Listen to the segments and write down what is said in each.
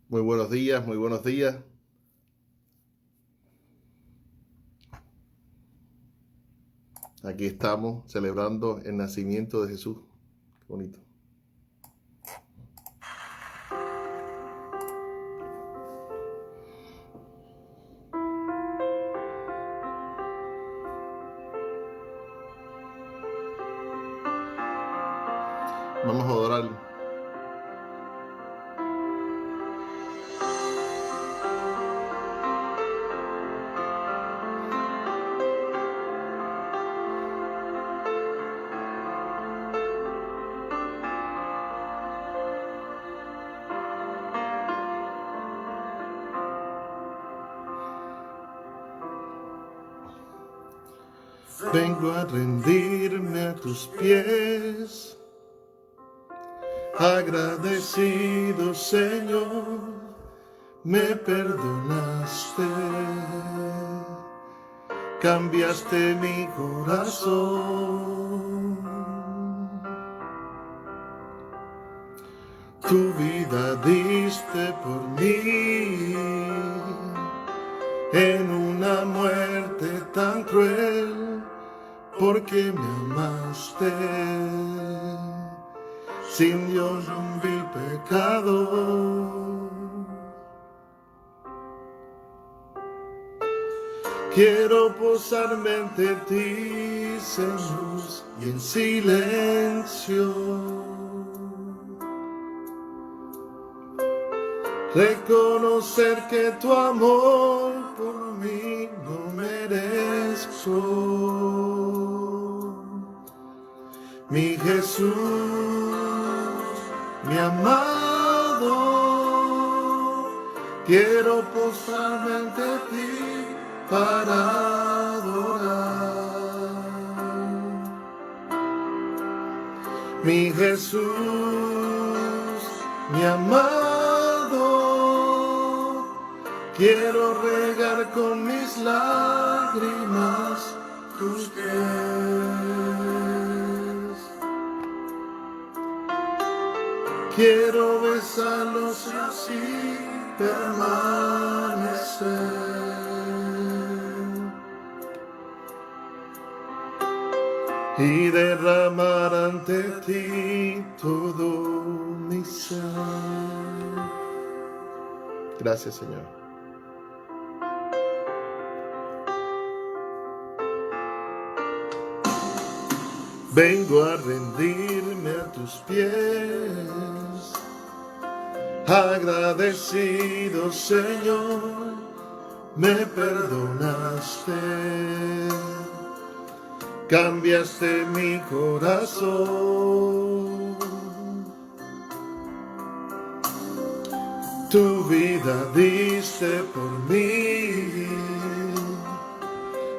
Muy buenos días, muy buenos días. Aquí estamos celebrando el nacimiento de Jesús. Qué bonito. Vamos a adorarlo. Vengo a rendirme a tus pies, agradecido, Señor, me perdonaste, cambiaste mi corazón, tu vida diste por mí, en una muerte tan cruel, porque me amaste, sin Dios un vil pecador. Quiero posarme ante ti, Jesús, y en silencio reconocer que tu amor por mí no merezco. Mi Jesús, mi amado, quiero posarme ante ti para adorar. Mi Jesús, mi amado, quiero regar con mis lágrimas tus pies. Quiero besarlos y así permanecer y derramar ante ti todo mi ser. Gracias, Señor. Vengo a rendirme a tus pies, agradecido, Señor, me perdonaste, cambiaste mi corazón, tu vida diste por mí,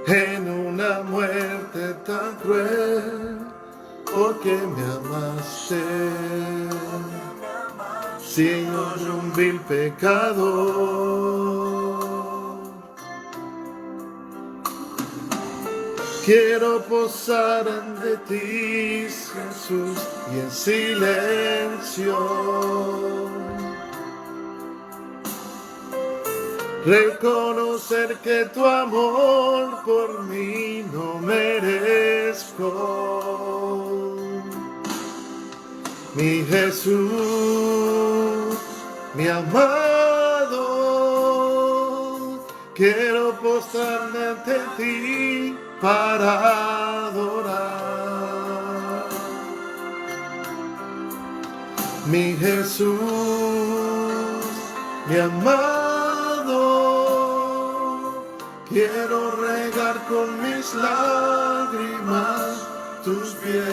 en una muerte tan cruel, porque me amaste, Señor, un vil pecador. Quiero posar ante ti, Jesús, y en silencio reconocer que tu amor por mí no merezco. Mi Jesús, mi amado, quiero postrarme ante ti para adorar. Mi Jesús, mi amado, quiero regar con mis lágrimas tus pies.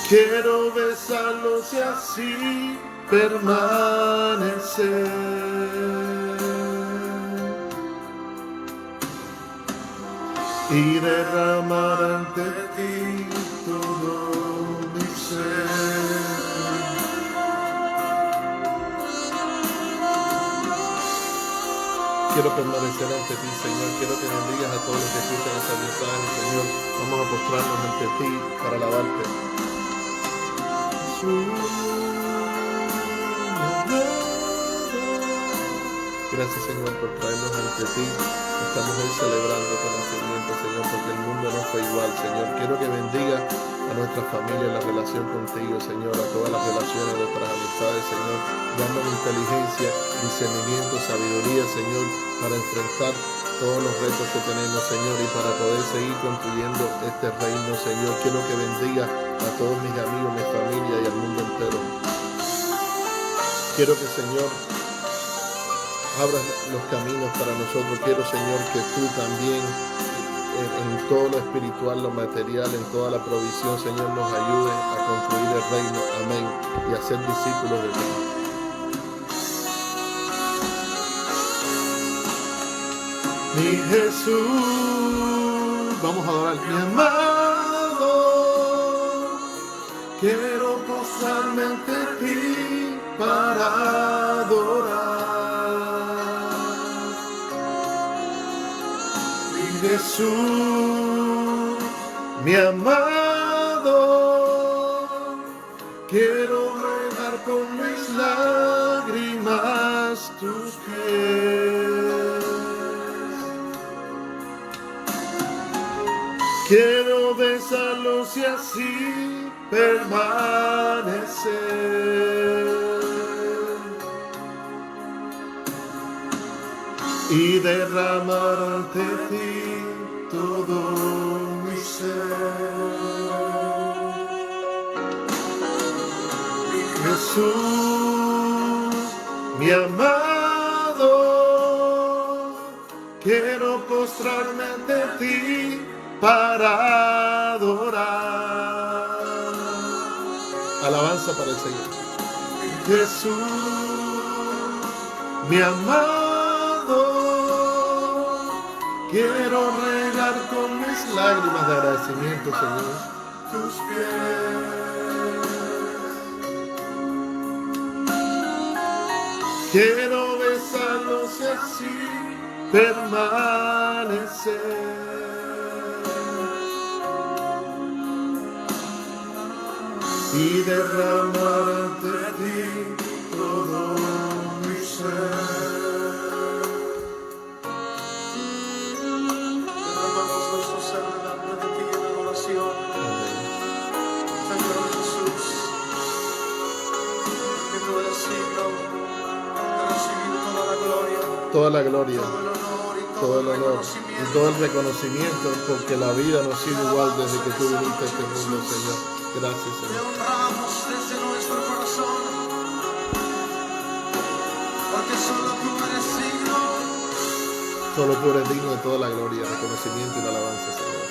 Quiero besarlos y así permanecer y derramar ante ti todo mi ser. Quiero permanecer ante ti, Señor. Quiero que bendigas a todos los que escuchan este mensaje, Señor. Vamos a postrarnos ante ti para alabarte. Gracias, Señor, por traernos ante ti. Estamos hoy celebrando tu nacimiento, Señor, porque el mundo no fue igual, Señor. Quiero que bendiga a nuestra familia en la relación contigo, Señor, a todas las relaciones de nuestras amistades, Señor, dándonos inteligencia, discernimiento, sabiduría, Señor, para enfrentar todos los retos que tenemos, Señor, y para poder seguir construyendo este reino, Señor. Quiero que bendiga a todos mis amigos, mi familia y al mundo entero. Quiero que, Señor, abra los caminos para nosotros. Quiero, Señor, que tú también en todo lo espiritual, lo material, en toda la provisión, Señor, nos ayude a construir el reino. Amén. Y a ser discípulos de ti. Mi Jesús, vamos a adorar. Mi amado, quiero postrarme ante ti para adorar. Mi Jesús, mi amado, quiero regar con mis lágrimas tus pies. Quiero besarlos y así permanecer y derramar ante ti todo mi ser. Jesús, mi amado, quiero postrarme ante ti para adorar. Alabanza para el Señor. Jesús, mi amado, quiero regar con mis lágrimas de agradecimiento, Señor, tus pies. Quiero besarlos y así permanecer y derramar ante ti todo mi ser. Derramamos nuestro ser delante de ti en adoración. Señor Jesús, que tú eres digno de recibir toda la gloria, Toda la gloria, todo el honor y todo el honor y todo el reconocimiento, porque la vida no ha sido igual desde que tú viniste a este mundo, Señor. Gracias, Te Señor. honramos desde nuestro corazón, porque solo tú eres digno. Solo tú eres digno de toda la gloria, reconocimiento y la alabanza, Señor.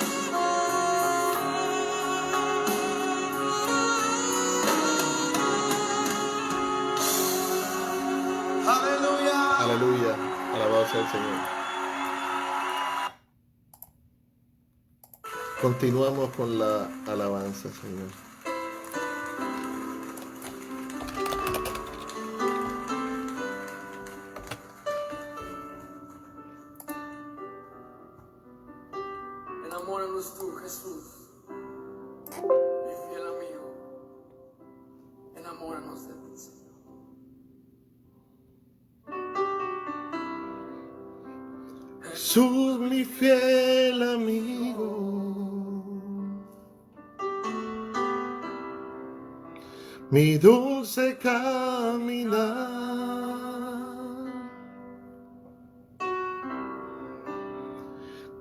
Aleluya. Aleluya, alabado sea el Señor. Continuamos con la alabanza, Señor. Enamóranos tú, Jesús, mi fiel amigo. Enamóranos de ti, Señor. Jesús, mi fiel amigo, mi dulce caminar,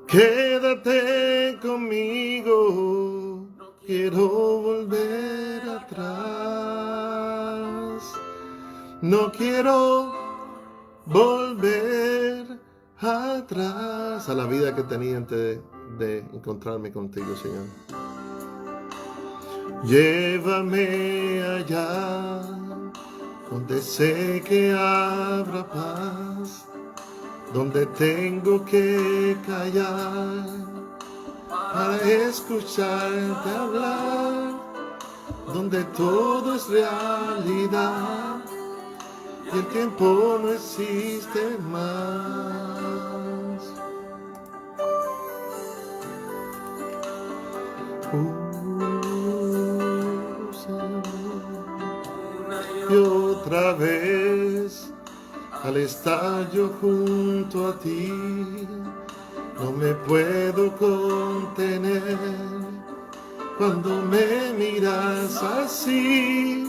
quédate conmigo, quiero volver atrás, no quiero volver atrás a la vida que tenía antes de encontrarme contigo, Señor. Llévame allá donde sé que habrá paz, donde tengo que callar para escucharte hablar, donde todo es realidad y el tiempo no existe más. Señor. y otra vez. Al estar yo junto a ti, no me puedo contener. Cuando me miras así,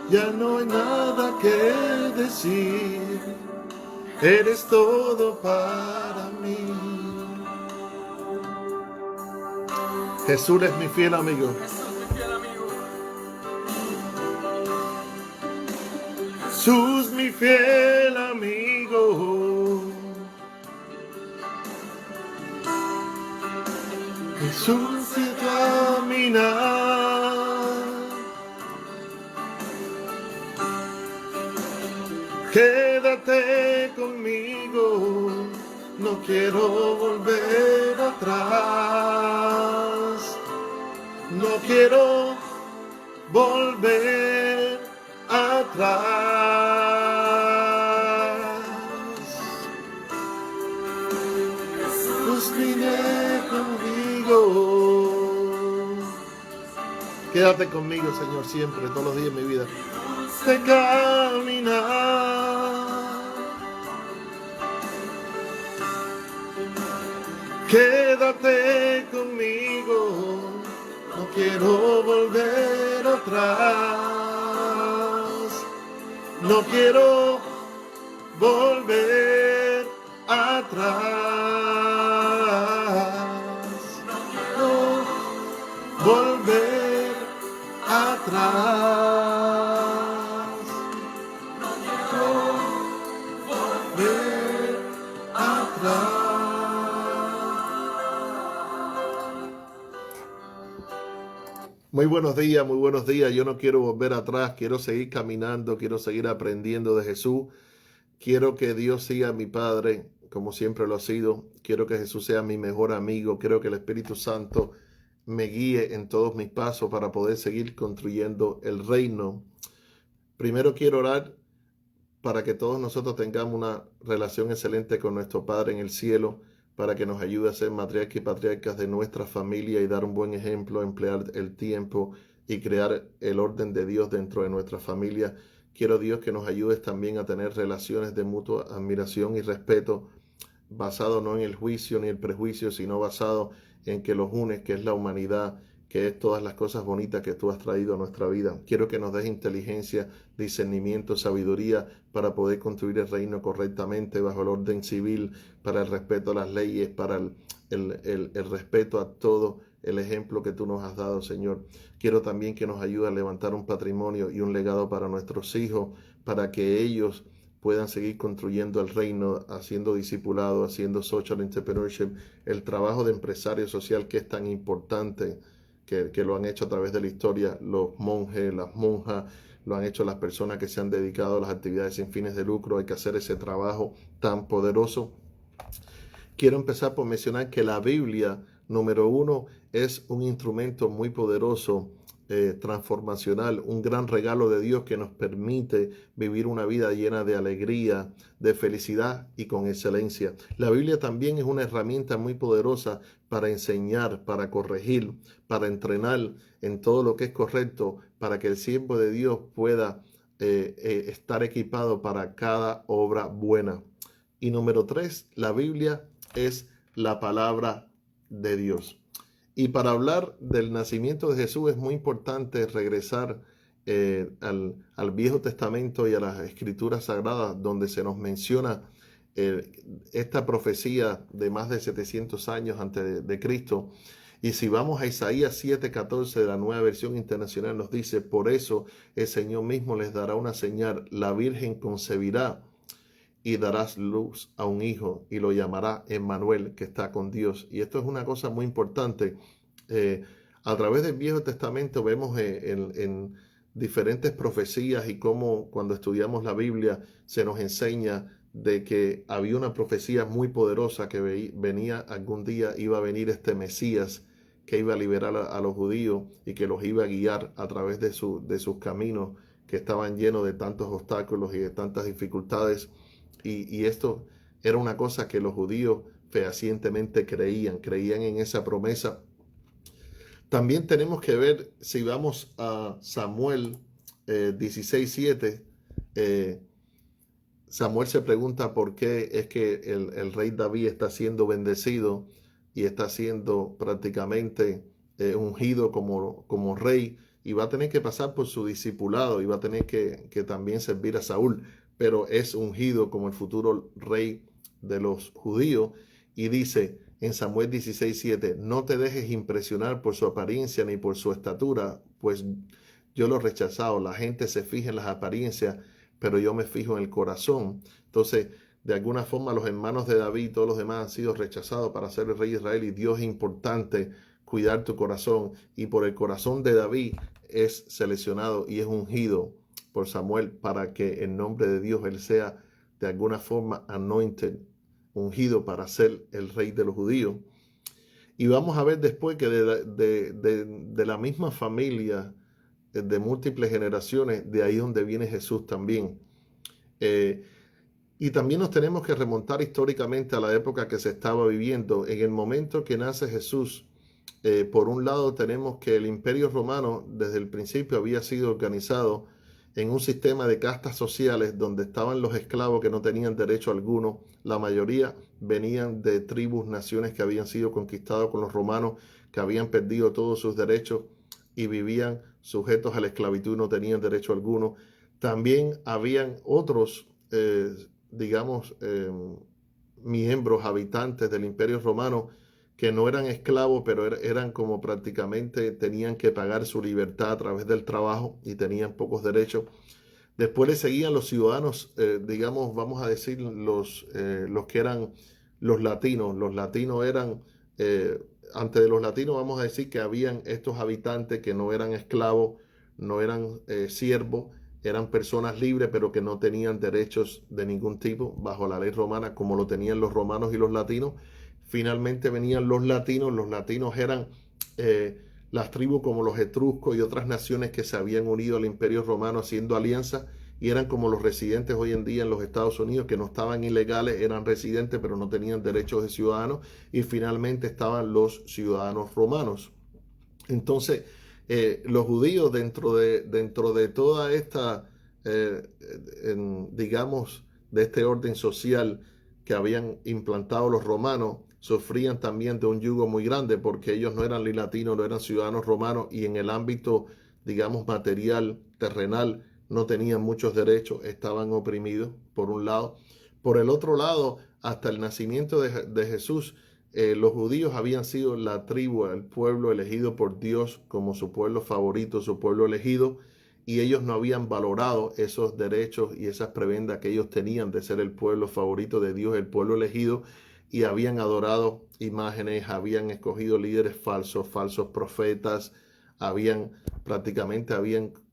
ya no hay nada que decir. Eres todo para mí. Jesús es mi fiel amigo. Jesús mi fiel amigo. Jesús te caminar. Quédate conmigo, no quiero volver atrás. No quiero volver atrás. Jesús viene conmigo. Quédate conmigo, Señor, siempre, todos los días de mi vida. De caminar. Quédate conmigo, no quiero volver atrás. No quiero volver atrás. No volver atrás. Muy buenos días, muy buenos días. Yo no quiero volver atrás, quiero seguir caminando, quiero seguir aprendiendo de Jesús. Quiero que Dios sea mi Padre, como siempre lo ha sido. Quiero que Jesús sea mi mejor amigo. Quiero que el Espíritu Santo me guíe en todos mis pasos para poder seguir construyendo el reino. Primero quiero orar para que todos nosotros tengamos una relación excelente con nuestro Padre en el cielo, para que nos ayude a ser matriarcas y patriarcas de nuestra familia y dar un buen ejemplo, emplear el tiempo y crear el orden de Dios dentro de nuestra familia. Quiero, Dios, que nos ayudes también a tener relaciones de mutua admiración y respeto, basado no en el juicio ni el prejuicio, sino basado en que los unes, que es la humanidad, que es todas las cosas bonitas que tú has traído a nuestra vida. Quiero que nos des inteligencia, discernimiento, sabiduría para poder construir el reino correctamente bajo el orden civil, para el respeto a las leyes, para el respeto a todo el ejemplo que tú nos has dado, Señor. Quiero también que nos ayude a levantar un patrimonio y un legado para nuestros hijos, para que ellos puedan seguir construyendo el reino, haciendo discipulado, haciendo social entrepreneurship, el trabajo de empresario social que es tan importante, que lo han hecho a través de la historia los monjes, las monjas, lo han hecho las personas que se han dedicado a las actividades sin fines de lucro. Hay que hacer ese trabajo tan poderoso. Quiero empezar por mencionar que la Biblia, número uno, es un instrumento muy poderoso, transformacional, un gran regalo de Dios que nos permite vivir una vida llena de alegría, de felicidad y con excelencia. La Biblia también es una herramienta muy poderosa para enseñar, para corregir, para entrenar en todo lo que es correcto, para que el siervo de Dios pueda estar equipado para cada obra buena. Y número 3, la Biblia es la palabra de Dios. Y para hablar del nacimiento de Jesús es muy importante regresar al Viejo Testamento y a las Escrituras Sagradas, donde se nos menciona esta profecía de más de 700 años antes de Cristo. Y si vamos a Isaías 7:14 de la Nueva Versión Internacional, nos dice: por eso el Señor mismo les dará una señal, la Virgen concebirá y darás luz a un hijo y lo llamará Emmanuel, que está con Dios. Y esto es una cosa muy importante. A través del Viejo Testamento vemos en diferentes profecías y cómo cuando estudiamos la Biblia se nos enseña de que había una profecía muy poderosa que venía algún día, iba a venir este Mesías que iba a liberar a los judíos y que los iba a guiar a través de sus caminos que estaban llenos de tantos obstáculos y de tantas dificultades. Y esto era una cosa que los judíos fehacientemente creían en esa promesa. También tenemos que ver, si vamos a Samuel 16:7, Samuel se pregunta por qué es que el rey David está siendo bendecido y está siendo prácticamente ungido como rey, y va a tener que pasar por su discipulado y va a tener que también servir a Saúl, pero es ungido como el futuro rey de los judíos. Y dice en Samuel 16:7, no te dejes impresionar por su apariencia ni por su estatura, pues yo lo he rechazado. La gente se fija en las apariencias, pero yo me fijo en el corazón. Entonces, de alguna forma, los hermanos de David y todos los demás han sido rechazados para ser el rey de Israel, y Dios es importante cuidar tu corazón, y por el corazón de David es seleccionado y es ungido por Samuel para que en nombre de Dios él sea de alguna forma anointed, ungido para ser el rey de los judíos. Y vamos a ver después que de la misma familia, de múltiples generaciones, de ahí donde viene Jesús también. Y también nos tenemos que remontar históricamente a la época que se estaba viviendo. En el momento que nace Jesús, por un lado tenemos que el Imperio Romano desde el principio había sido organizado en un sistema de castas sociales donde estaban los esclavos que no tenían derecho alguno. La mayoría venían de tribus, naciones que habían sido conquistadas con los romanos, que habían perdido todos sus derechos y vivían sujetos a la esclavitud y no tenían derecho alguno. También habían otros, miembros, habitantes del Imperio Romano, que no eran esclavos, pero eran como prácticamente tenían que pagar su libertad a través del trabajo y tenían pocos derechos. Después le seguían los ciudadanos, vamos a decir, los que eran los latinos. Los latinos eran, antes de los latinos vamos a decir que habían estos habitantes que no eran esclavos, no eran siervos, eran personas libres, pero que no tenían derechos de ningún tipo bajo la ley romana, como lo tenían los romanos y los latinos. Finalmente venían los latinos. Los latinos eran las tribus como los etruscos y otras naciones que se habían unido al Imperio Romano haciendo alianza, y eran como los residentes hoy en día en los Estados Unidos, que no estaban ilegales, eran residentes pero no tenían derechos de ciudadanos. Y finalmente estaban los ciudadanos romanos. Entonces los judíos dentro de toda esta de este orden social que habían implantado los romanos, sufrían también de un yugo muy grande, porque ellos no eran ni latinos, no eran ciudadanos romanos, y en el ámbito, material, terrenal, no tenían muchos derechos, estaban oprimidos, por un lado. Por el otro lado, hasta el nacimiento de Jesús, los judíos habían sido la tribu, el pueblo elegido por Dios como su pueblo favorito, su pueblo elegido, y ellos no habían valorado esos derechos y esas prebendas que ellos tenían de ser el pueblo favorito de Dios, el pueblo elegido, y habían adorado imágenes, habían escogido líderes falsos, falsos profetas, habían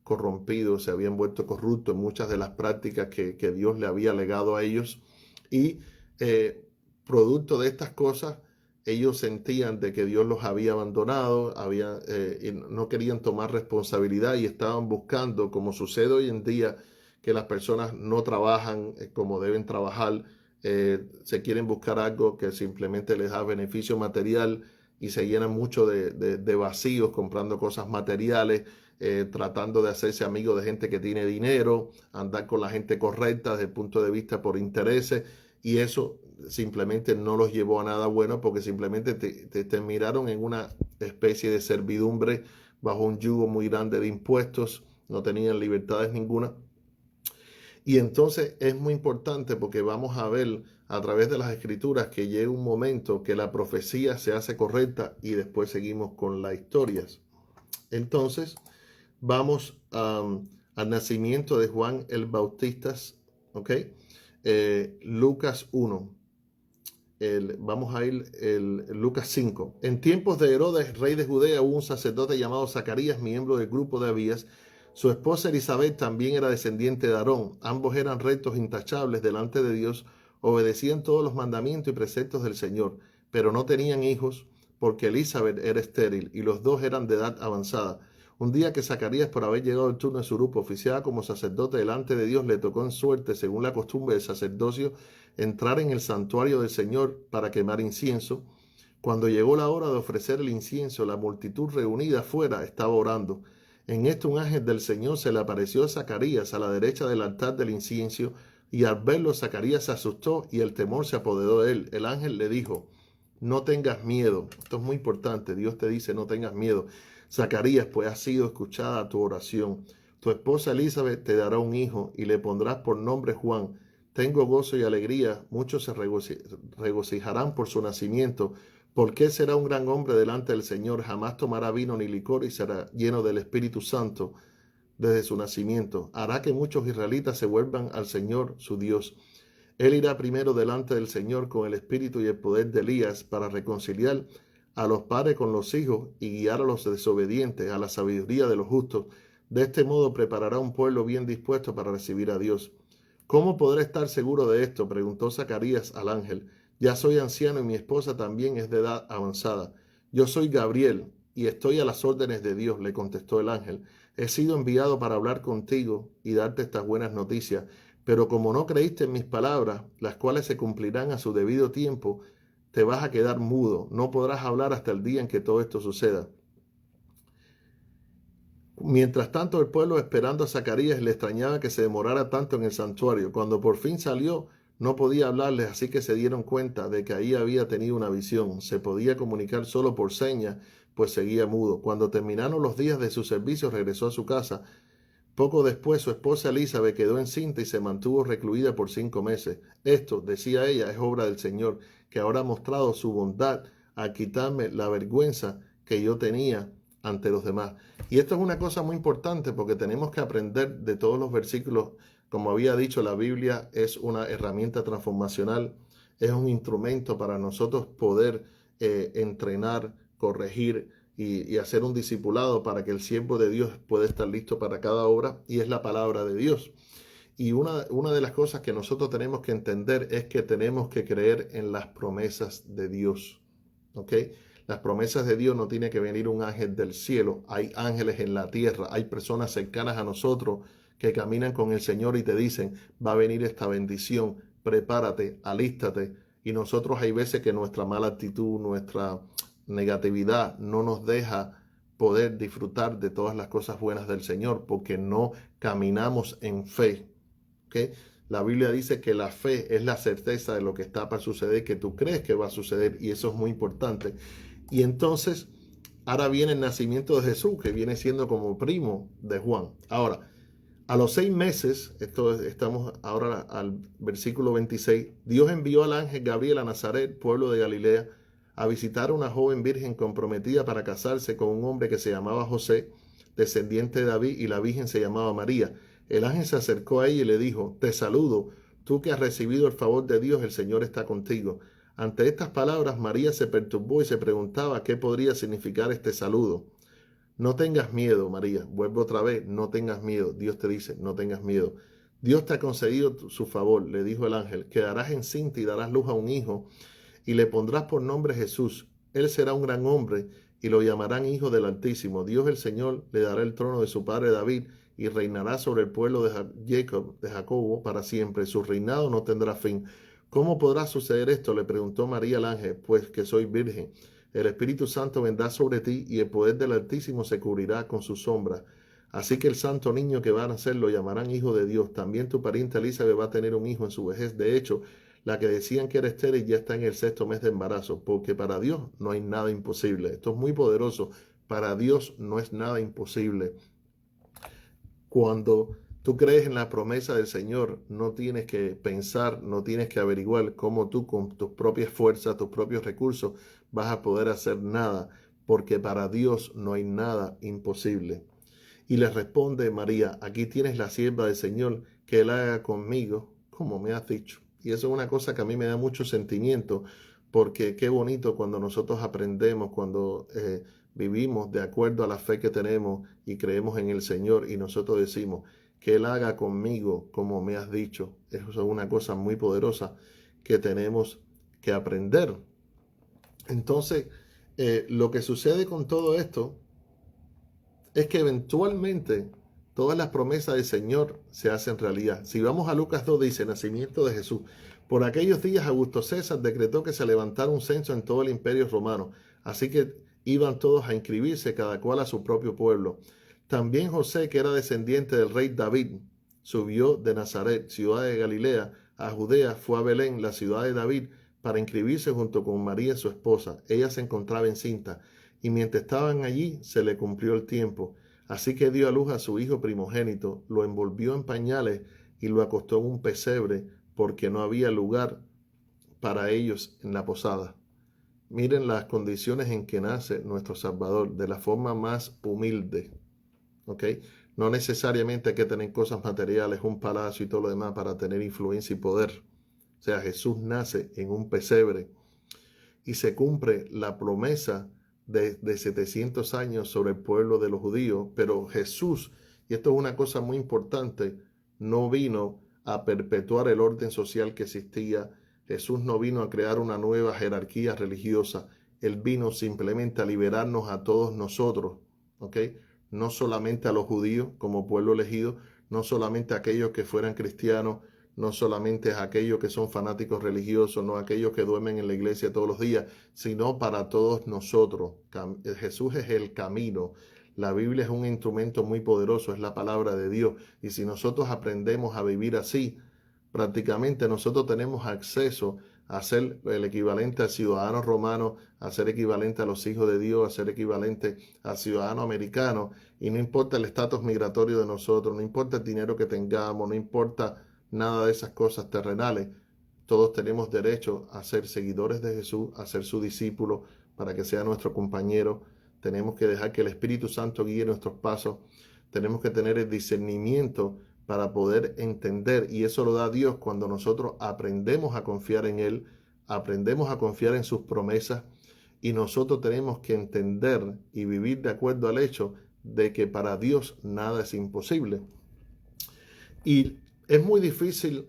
corrompido, se habían vuelto corruptos en muchas de las prácticas que Dios le había legado a ellos. Y producto de estas cosas, ellos sentían de que Dios los había abandonado, y no querían tomar responsabilidad, y estaban buscando, como sucede hoy en día, que las personas no trabajan como deben trabajar, se quieren buscar algo que simplemente les da beneficio material, y se llenan mucho de vacíos comprando cosas materiales, tratando de hacerse amigos de gente que tiene dinero, andar con la gente correcta desde el punto de vista por intereses, y eso simplemente no los llevó a nada bueno, porque simplemente te miraron en una especie de servidumbre bajo un yugo muy grande de impuestos, no tenían libertades ninguna. Y entonces es muy importante, porque vamos a ver a través de las escrituras que llega un momento que la profecía se hace correcta, y después seguimos con las historias. Entonces vamos al nacimiento de Juan el Bautista, ¿ok? Lucas 1. Vamos a ir Lucas 5. En tiempos de Herodes, rey de Judea, hubo un sacerdote llamado Zacarías, miembro del grupo de Abías. Su esposa Elizabeth también era descendiente de Aarón. Ambos eran rectos, intachables delante de Dios, obedecían todos los mandamientos y preceptos del Señor, pero no tenían hijos, porque Elizabeth era estéril y los dos eran de edad avanzada. Un día que Zacarías, por haber llegado el turno de su grupo, oficiaba como sacerdote delante de Dios, le tocó en suerte, según la costumbre del sacerdocio, entrar en el santuario del Señor para quemar incienso. Cuando llegó la hora de ofrecer el incienso, la multitud reunida afuera estaba orando. En esto un ángel del Señor se le apareció a Zacarías a la derecha del altar del incienso, y al verlo Zacarías se asustó y el temor se apoderó de él. El ángel le dijo: no tengas miedo. Esto es muy importante. Dios te dice: no tengas miedo, Zacarías, pues ha sido escuchada tu oración. Tu esposa Elizabeth te dará un hijo y le pondrás por nombre Juan. Tengo gozo y alegría, muchos se regocijarán por su nacimiento, porque él será un gran hombre delante del Señor, jamás tomará vino ni licor y será lleno del Espíritu Santo desde su nacimiento. Hará que muchos israelitas se vuelvan al Señor su Dios. Él irá primero delante del Señor con el espíritu y el poder de Elías para reconciliar a los padres con los hijos y guiar a los desobedientes a la sabiduría de los justos. De este modo preparará un pueblo bien dispuesto para recibir a Dios. ¿Cómo podré estar seguro de esto?, preguntó Zacarías al ángel. Ya soy anciano y mi esposa también es de edad avanzada. Yo soy Gabriel y estoy a las órdenes de Dios, le contestó el ángel. He sido enviado para hablar contigo y darte estas buenas noticias, pero como no creíste en mis palabras, las cuales se cumplirán a su debido tiempo, te vas a quedar mudo, no podrás hablar hasta el día en que todo esto suceda. Mientras tanto, el pueblo, esperando a Zacarías, le extrañaba que se demorara tanto en el santuario. Cuando por fin salió, no podía hablarles, así que se dieron cuenta de que ahí había tenido una visión. Se podía comunicar solo por señas, pues seguía mudo. Cuando terminaron los días de su servicio, regresó a su casa. Poco después, su esposa Elizabeth quedó encinta y se mantuvo recluida por 5 meses. Esto, decía ella, es obra del Señor, que ahora ha mostrado su bondad al quitarme la vergüenza que yo tenía ante los demás. Y esto es una cosa muy importante porque tenemos que aprender de todos los versículos. Como había dicho, la Biblia es una herramienta transformacional, es un instrumento para nosotros poder entrenar, corregir y hacer un discipulado para que el siervo de Dios pueda estar listo para cada obra, y es la palabra de Dios. Y una de las cosas que nosotros tenemos que entender es que tenemos que creer en las promesas de Dios. ¿Ok? Las promesas de Dios no tiene que venir un ángel del cielo. Hay ángeles en la tierra, hay personas cercanas a nosotros que caminan con el Señor y te dicen: va a venir esta bendición, prepárate, alístate. Y nosotros hay veces que nuestra mala actitud, nuestra negatividad no nos deja poder disfrutar de todas las cosas buenas del Señor porque no caminamos en fe. ¿Okay? La Biblia dice que la fe es la certeza de lo que está para suceder, que tú crees que va a suceder, y eso es muy importante. Y entonces, ahora viene el nacimiento de Jesús, que viene siendo como primo de Juan. Ahora, a los 6 meses, estamos ahora al versículo 26, Dios envió al ángel Gabriel a Nazaret, pueblo de Galilea, a visitar a una joven virgen comprometida para casarse con un hombre que se llamaba José, descendiente de David, y la virgen se llamaba María. El ángel se acercó a ella y le dijo: te saludo, tú que has recibido el favor de Dios, el Señor está contigo. Ante estas palabras, María se perturbó y se preguntaba qué podría significar este saludo. No tengas miedo, María. Vuelvo otra vez: no tengas miedo. Dios te dice: no tengas miedo. Dios te ha concedido su favor, le dijo el ángel. Quedarás encinta y darás luz a un hijo, y le pondrás por nombre Jesús. Él será un gran hombre y lo llamarán Hijo del Altísimo. Dios el Señor le dará el trono de su padre David y reinará sobre el pueblo de Jacobo para siempre. Su reinado no tendrá fin. ¿Cómo podrá suceder esto?, le preguntó María al ángel. Pues que soy virgen. El Espíritu Santo vendrá sobre ti y el poder del Altísimo se cubrirá con su sombra. Así que el santo niño que va a nacer lo llamarán Hijo de Dios. También tu pariente Elizabeth va a tener un hijo en su vejez. De hecho, la que decían que era estéril ya está en el 6º mes de embarazo, porque para Dios no hay nada imposible. Esto es muy poderoso. Para Dios no es nada imposible. Cuando tú crees en la promesa del Señor, no tienes que pensar, no tienes que averiguar cómo tú con tus propias fuerzas, tus propios recursos vas a poder hacer nada, porque para Dios no hay nada imposible. Y le responde María: aquí tienes la sierva del Señor, que Él haga conmigo como me has dicho. Y eso es una cosa que a mí me da mucho sentimiento, porque qué bonito cuando nosotros aprendemos, cuando vivimos de acuerdo a la fe que tenemos y creemos en el Señor, y nosotros decimos: que Él haga conmigo como me has dicho. Eso es una cosa muy poderosa que tenemos que aprender. Entonces, lo que sucede con todo esto es que eventualmente todas las promesas del Señor se hacen realidad. Si vamos a Lucas 2, dice: nacimiento de Jesús. Por aquellos días Augusto César decretó que se levantara un censo en todo el imperio romano. Así que iban todos a inscribirse, cada cual a su propio pueblo. También José, que era descendiente del rey David, subió de Nazaret, ciudad de Galilea, a Judea, fue a Belén, la ciudad de David, para inscribirse junto con María, su esposa. Ella se encontraba encinta, y mientras estaban allí se le cumplió el tiempo. Así que dio a luz a su hijo primogénito, lo envolvió en pañales y lo acostó en un pesebre, porque no había lugar para ellos en la posada. Miren las condiciones en que nace nuestro Salvador, de la forma más humilde. ¿Ok? No necesariamente hay que tener cosas materiales, un palacio y todo lo demás para tener influencia y poder. O sea, Jesús nace en un pesebre y se cumple la promesa de 700 años sobre el pueblo de los judíos. Pero Jesús, y esto es una cosa muy importante, no vino a perpetuar el orden social que existía. Jesús no vino a crear una nueva jerarquía religiosa. Él vino simplemente a liberarnos a todos nosotros, ¿ok? No solamente a los judíos como pueblo elegido, no solamente a aquellos que fueran cristianos, no solamente a aquellos que son fanáticos religiosos, no a aquellos que duermen en la iglesia todos los días, sino para todos nosotros. Jesús es el camino. La Biblia es un instrumento muy poderoso, es la palabra de Dios. Y si nosotros aprendemos a vivir así, prácticamente nosotros tenemos acceso a ser el equivalente al ciudadano romano, a ser equivalente a los hijos de Dios, a ser equivalente al ciudadano americano, y no importa el estatus migratorio de nosotros, no importa el dinero que tengamos, no importa nada de esas cosas terrenales, todos tenemos derecho a ser seguidores de Jesús, a ser su discípulo, para que sea nuestro compañero. Tenemos que dejar que el Espíritu Santo guíe nuestros pasos, tenemos que tener el discernimiento para poder entender, y eso lo da Dios cuando nosotros aprendemos a confiar en Él, aprendemos a confiar en sus promesas, y nosotros tenemos que entender y vivir de acuerdo al hecho de que para Dios nada es imposible. Y es muy difícil,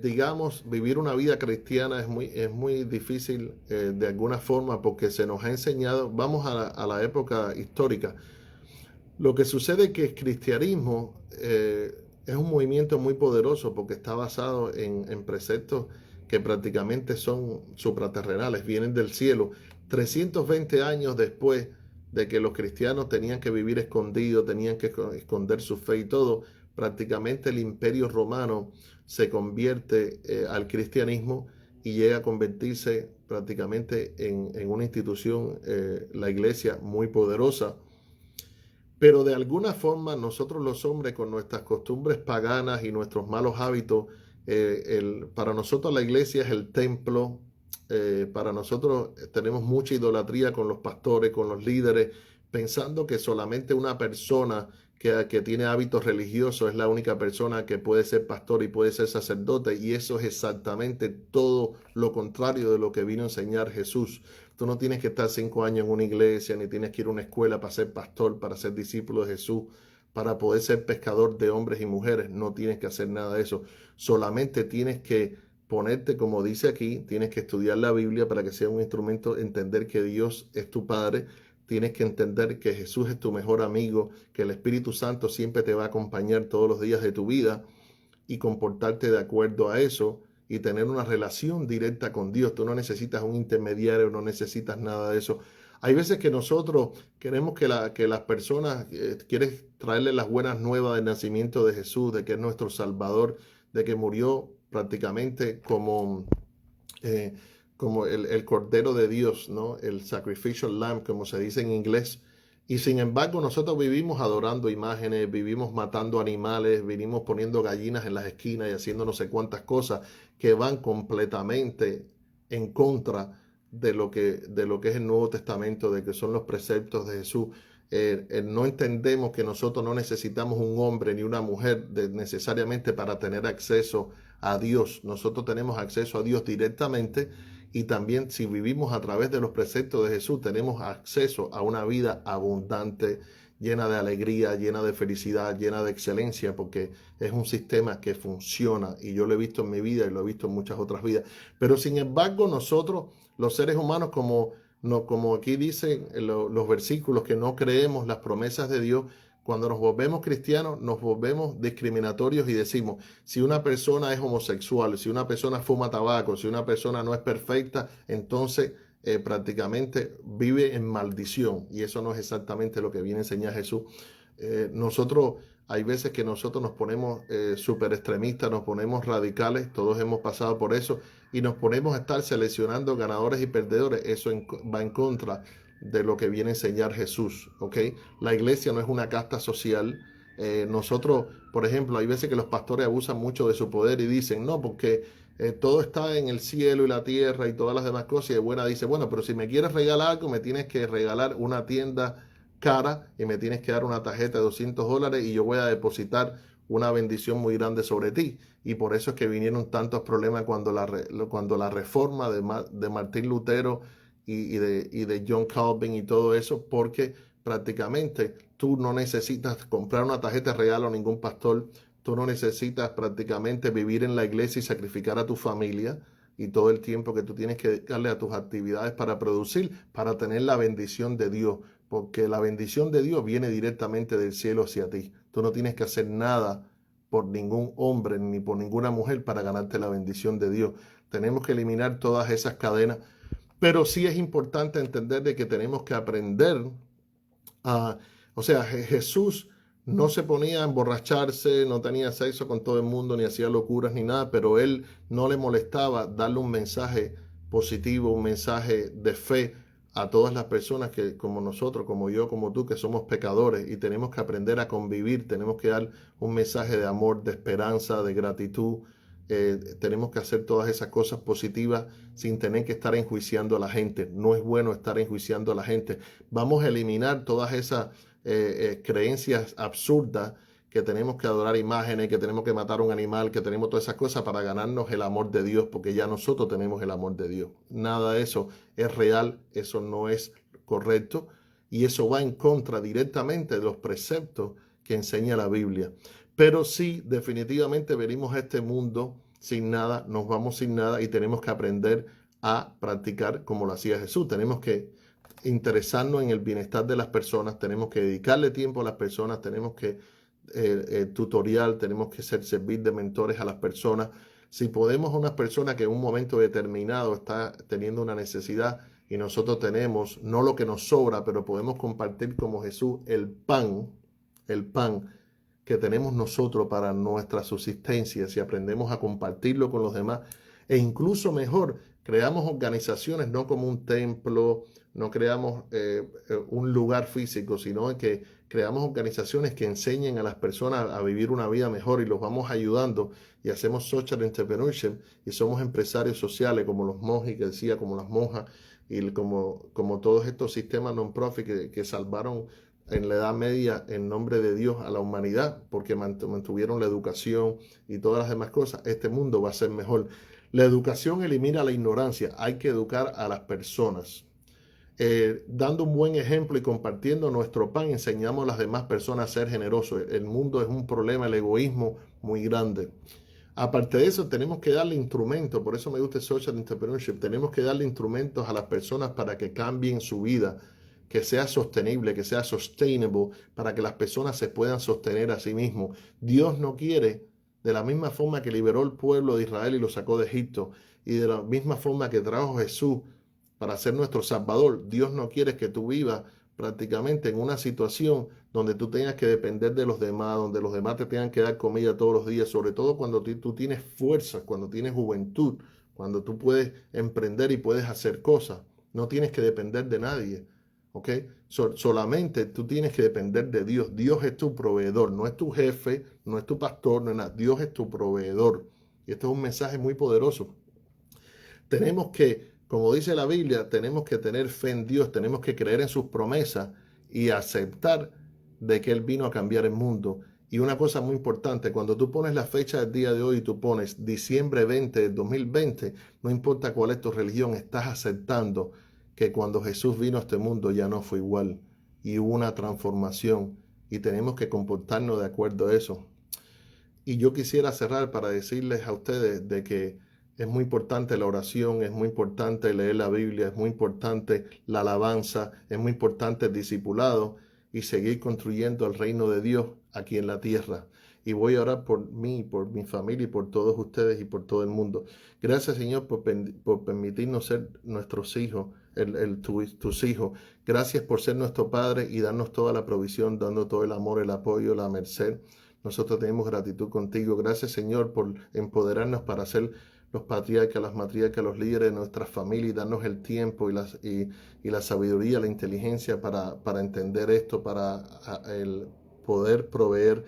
digamos, vivir una vida cristiana, es muy difícil de alguna forma, porque se nos ha enseñado, vamos a la época histórica. Lo que sucede es que el cristianismo es un movimiento muy poderoso porque está basado en preceptos que prácticamente son supraterrenales, vienen del cielo. 320 años después de que los cristianos tenían que vivir escondidos, tenían que esconder su fe y todo, prácticamente el imperio romano se convierte al cristianismo y llega a convertirse prácticamente en una institución, la iglesia, muy poderosa. Pero de alguna forma nosotros los hombres, con nuestras costumbres paganas y nuestros malos hábitos, para nosotros la iglesia es el templo. Para nosotros tenemos mucha idolatría con los pastores, con los líderes, pensando que solamente una persona que tiene hábitos religiosos es la única persona que puede ser pastor y puede ser sacerdote, y eso es exactamente todo lo contrario de lo que vino a enseñar Jesús. Tú no tienes que estar 5 años en una iglesia, ni tienes que ir a una escuela para ser pastor, para ser discípulo de Jesús, para poder ser pescador de hombres y mujeres. No tienes que hacer nada de eso. Solamente tienes que ponerte, como dice aquí, tienes que estudiar la Biblia para que sea un instrumento, entender que Dios es tu Padre. Tienes que entender que Jesús es tu mejor amigo, que el Espíritu Santo siempre te va a acompañar todos los días de tu vida, y comportarte de acuerdo a eso y tener una relación directa con Dios. Tú no necesitas un intermediario, no necesitas nada de eso. Hay veces que nosotros queremos que las personas, quieren traerle las buenas nuevas del nacimiento de Jesús, de que es nuestro Salvador, de que murió prácticamente como el Cordero de Dios, ¿no? El Sacrificial Lamb, como se dice en inglés. Y sin embargo nosotros vivimos adorando imágenes, vivimos matando animales, vivimos poniendo gallinas en las esquinas y haciendo no sé cuántas cosas que van completamente en contra de lo que es el Nuevo Testamento, de que son los preceptos de Jesús. No entendemos que nosotros no necesitamos un hombre ni una mujer necesariamente para tener acceso a Dios. Nosotros tenemos acceso a Dios directamente, y también, si vivimos a través de los preceptos de Jesús, tenemos acceso a una vida abundante, llena de alegría, llena de felicidad, llena de excelencia, porque es un sistema que funciona, y yo lo he visto en mi vida y lo he visto en muchas otras vidas. Pero sin embargo, nosotros, los seres humanos, como aquí dicen los versículos, que no creemos las promesas de Dios, cuando nos volvemos cristianos, nos volvemos discriminatorios y decimos, si una persona es homosexual, si una persona fuma tabaco, si una persona no es perfecta, entonces prácticamente vive en maldición. Y eso no es exactamente lo que viene a enseñar Jesús. Hay veces que nosotros nos ponemos súper extremistas, nos ponemos radicales, todos hemos pasado por eso, y nos ponemos a estar seleccionando ganadores y perdedores. Eso va en contra de lo que viene a enseñar Jesús, ¿ok? La iglesia no es una casta social. Nosotros, por ejemplo, hay veces que los pastores abusan mucho de su poder y dicen, no, porque todo está en el cielo y la tierra y todas las demás cosas, y de buena dice, bueno, pero si me quieres regalar algo, me tienes que regalar una tienda cara y me tienes que dar una tarjeta de $200 y yo voy a depositar una bendición muy grande sobre ti. Y por eso es que vinieron tantos problemas cuando la reforma de Martín Lutero y de John Calvin y todo eso, porque prácticamente tú no necesitas comprar una tarjeta de regalo a ningún pastor, tú no necesitas prácticamente vivir en la iglesia y sacrificar a tu familia y todo el tiempo que tú tienes que dedicarle a tus actividades para producir, para tener la bendición de Dios, porque la bendición de Dios viene directamente del cielo hacia ti. Tú no tienes que hacer nada por ningún hombre ni por ninguna mujer para ganarte la bendición de Dios. Tenemos que eliminar todas esas cadenas, pero sí es importante entender de que tenemos que aprender a, o sea, Jesús no se ponía a emborracharse, no tenía sexo con todo el mundo, ni hacía locuras ni nada, pero él no le molestaba darle un mensaje positivo, un mensaje de fe a todas las personas que, como nosotros, como yo, como tú, que somos pecadores y tenemos que aprender a convivir, tenemos que dar un mensaje de amor, de esperanza, de gratitud. Tenemos que hacer todas esas cosas positivas sin tener que estar enjuiciando a la gente. No es bueno estar enjuiciando a la gente. Vamos a eliminar todas esas creencias absurdas, que tenemos que adorar imágenes, que tenemos que matar un animal, que tenemos todas esas cosas para ganarnos el amor de Dios, porque ya nosotros tenemos el amor de Dios. Nada de eso es real, eso no es correcto, y eso va en contra directamente de los preceptos que enseña la Biblia. Pero sí, definitivamente venimos a este mundo sin nada, nos vamos sin nada y tenemos que aprender a practicar como lo hacía Jesús. Tenemos que interesarnos en el bienestar de las personas, tenemos que dedicarle tiempo a las personas, tenemos que tutorial, tenemos que servir de mentores a las personas. Si podemos, una persona que en un momento determinado está teniendo una necesidad y nosotros tenemos, no lo que nos sobra, pero podemos compartir como Jesús el pan que tenemos nosotros para nuestra subsistencia, si aprendemos a compartirlo con los demás, e incluso mejor, creamos organizaciones no como un templo, no creamos un lugar físico, sino que creamos organizaciones que enseñen a las personas a vivir una vida mejor y los vamos ayudando y hacemos social entrepreneurship y somos empresarios sociales como los monjes que decía, como las monjas y como todos estos sistemas non-profit que salvaron en la Edad Media en nombre de Dios a la humanidad porque mantuvieron la educación y todas las demás cosas. Este mundo va a ser mejor. La educación elimina la ignorancia. Hay que educar a las personas. Dando un buen ejemplo y compartiendo nuestro pan, enseñamos a las demás personas a ser generosos. El mundo es un problema, el egoísmo muy grande. Aparte de eso, tenemos que darle instrumentos, por eso me gusta el social entrepreneurship, tenemos que darle instrumentos a las personas para que cambien su vida, que sea sostenible, que sea sustainable, para que las personas se puedan sostener a sí mismos. Dios no quiere, de la misma forma que liberó el pueblo de Israel y lo sacó de Egipto, y de la misma forma que trajo Jesús para ser nuestro Salvador, Dios no quiere que tú vivas prácticamente en una situación donde tú tengas que depender de los demás, donde los demás te tengan que dar comida todos los días, sobre todo cuando tú tienes fuerza, cuando tienes juventud, cuando tú puedes emprender y puedes hacer cosas. No tienes que depender de nadie, ¿ok? Solamente tú tienes que depender de Dios. Dios es tu proveedor, no es tu jefe, no es tu pastor, no es nada. Dios es tu proveedor. Y esto es un mensaje muy poderoso. Tenemos que, como dice la Biblia, tenemos que tener fe en Dios, tenemos que creer en sus promesas y aceptar de que Él vino a cambiar el mundo. Y una cosa muy importante, cuando tú pones la fecha del día de hoy y tú pones diciembre 20 del 2020, no importa cuál es tu religión, estás aceptando que cuando Jesús vino a este mundo ya no fue igual y hubo una transformación y tenemos que comportarnos de acuerdo a eso. Y yo quisiera cerrar para decirles a ustedes de que es muy importante la oración, es muy importante leer la Biblia, es muy importante la alabanza, es muy importante el discipulado y seguir construyendo el reino de Dios aquí en la tierra. Y voy a orar por mí, por mi familia y por todos ustedes y por todo el mundo. Gracias, Señor, por permitirnos ser nuestros hijos tus hijos. Gracias por ser nuestro Padre y darnos toda la provisión, dando todo el amor, el apoyo, la merced. Nosotros tenemos gratitud contigo. Gracias, Señor, por empoderarnos para ser los patriarcas, las matriarcas, los líderes de nuestras familias y darnos el tiempo y la sabiduría, la inteligencia para entender esto, para el poder proveer,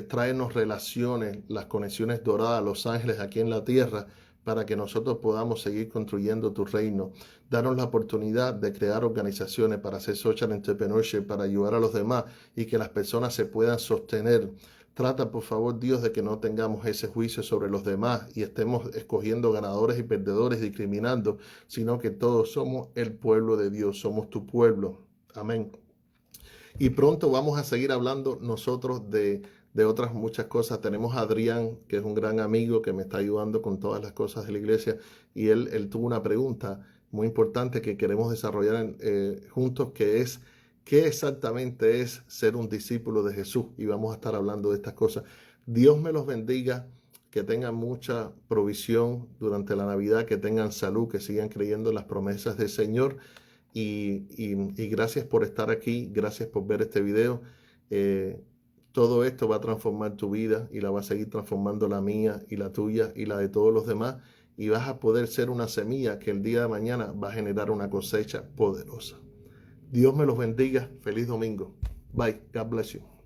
traernos relaciones, las conexiones doradas, los ángeles aquí en la tierra, para que nosotros podamos seguir construyendo tu reino. Danos la oportunidad de crear organizaciones para hacer social entrepreneurship, para ayudar a los demás y que las personas se puedan sostener. Trata, por favor, Dios, de que no tengamos ese juicio sobre los demás y estemos escogiendo ganadores y perdedores, discriminando, sino que todos somos el pueblo de Dios, somos tu pueblo. Amén. Y pronto vamos a seguir hablando nosotros de otras muchas cosas. Tenemos a Adrián, que es un gran amigo que me está ayudando con todas las cosas de la iglesia, y él tuvo una pregunta muy importante que queremos desarrollar juntos, que es: ¿qué exactamente es ser un discípulo de Jesús? Y vamos a estar hablando de estas cosas. Dios me los bendiga, que tengan mucha provisión durante la Navidad, que tengan salud, que sigan creyendo en las promesas del Señor. Y gracias por estar aquí, gracias por ver este video. Todo esto va a transformar tu vida y la va a seguir transformando la mía y la tuya y la de todos los demás. Y vas a poder ser una semilla que el día de mañana va a generar una cosecha poderosa. Dios me los bendiga. Feliz domingo. Bye. God bless you.